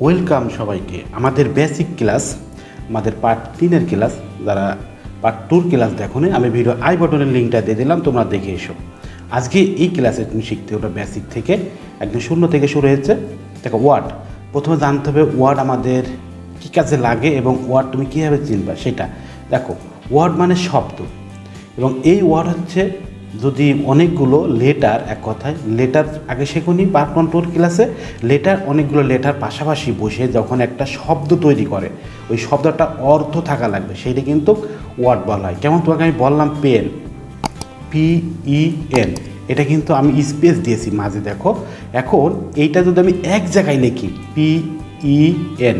Welcome সবাইকে আমাদের basic class, আমাদের পার্ট 3-এর ক্লাস। যারা পার্ট 2-র ক্লাস দেখোনি, আমি ভিডিও আই বাটনের লিঙ্কটা দিয়ে দিলাম, তোমরা দেখে এসো। আজকে এই ক্লাসে তুমি শিখতে ওটা বেসিক থেকে একদম শূন্য থেকে শুরু হয়েছে। দেখো, ওয়ার্ড প্রথমে জানতে হবে ওয়ার্ড আমাদের কী কাজে লাগে এবং ওয়ার্ড তুমি কীভাবে চিনবা সেটা। দেখো, ওয়ার্ড মানে শব্দ, এবং এই ওয়ার্ড হচ্ছে যদি অনেকগুলো লেটার, এক কথায় লেটার আগে শেখুনি পার্ট 1-2 ক্লাসে, লেটার অনেকগুলো লেটার পাশাপাশি বসে যখন একটা শব্দ তৈরি করে, ওই শব্দটা অর্থ থাকা লাগবে, সেইটা কিন্তু ওয়ার্ড বলা হয়। কেমন তোমাকে আমি বললাম পেন, PEN, এটা কিন্তু আমি স্পেস দিয়েছি মাঝে। দেখো, এখন এইটা যদি আমি এক জায়গায় লিখি PEN,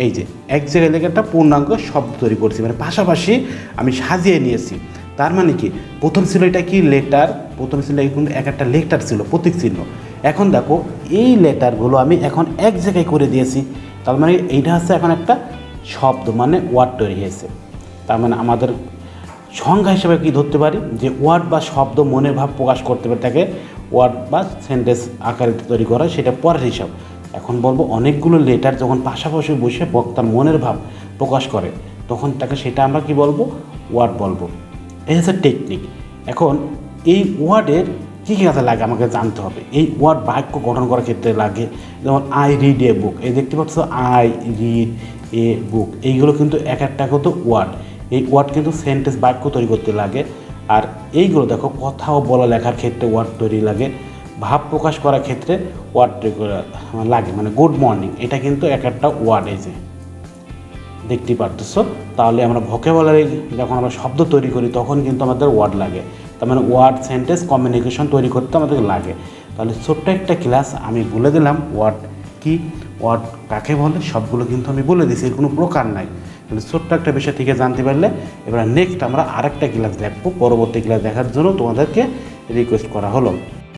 এই যে এক জায়গায় লিখে একটা পূর্ণাঙ্গ শব্দ তৈরি করছি, মানে পাশাপাশি আমি সাজিয়ে নিয়েছি। তার মানে কি, প্রথম ছিল এটা কি লেটার, প্রথম ছিল কিন্তু এক একটা লেটার ছিল প্রতীক চিহ্ন। এখন দেখো, এই লেটারগুলো আমি এখন এক জায়গায় করে দিয়েছি, তার মানে এইটা হচ্ছে এখন একটা শব্দ, মানে ওয়ার্ড তৈরি হয়েছে। তার মানে আমাদের সংজ্ঞা হিসেবে কি ধরতে পারি, যে ওয়ার্ড বা শব্দ মনের ভাব প্রকাশ করতে পারে, তাকে ওয়ার্ড বা সেন্টেন্স আকারে তৈরি করা, সেটা পরের হিসাব। এখন বলবো অনেকগুলো লেটার যখন পাশাপাশি বসে বক্তার মনের ভাব প্রকাশ করে, তখন তাকে সেটা আমরা কি বলবো, ওয়ার্ড বলবো। এই হচ্ছে টেকনিক। এখন এই ওয়ার্ডের কী কী কাজে লাগে আমাকে জানতে হবে। এই ওয়ার্ড বাক্য গঠন করার ক্ষেত্রে লাগে, যেমন আই রিড এ বুক, এই দেখতে পাচ্ছ আই রিড এ বুক, এইগুলো কিন্তু এক একটা কিন্তু ওয়ার্ড। এই ওয়ার্ড কিন্তু সেন্টেন্স বাক্য তৈরি করতে লাগে। আর এইগুলো দেখো, কথাও বলা লেখার ক্ষেত্রে ওয়ার্ড তৈরি লাগে, ভাব প্রকাশ করার ক্ষেত্রে ওয়ার্ড লাগে, মানে গুড মর্নিং, এটা কিন্তু এক একটা ওয়ার্ড। এই যে দেখতে পারতেছো, তাহলে আমরা ভোকাবুলারি যখন আমরা শব্দ তৈরি করি তখন কিন্তু আমাদের ওয়ার্ড লাগে। তার মানে ওয়ার্ড সেন্টেন্স কমিউনিকেশন তৈরি করতে আমাদের লাগে। তাহলে ছোট্ট একটা ক্লাস আমি বলে দিলাম ওয়ার্ড কি, ওয়ার্ড কাকে বলে, সবগুলো কিন্তু আমি বলে দিয়েছি, এর কোনো প্রকার নাই। তাহলে ছোট্ট একটা বিষয় থেকে জানতে পারলে এবার নেক্সট আমরা আরেকটা ক্লাস দেখবো। পরবর্তী ক্লাস দেখার জন্য তোমাদেরকে রিকোয়েস্ট করা হলো।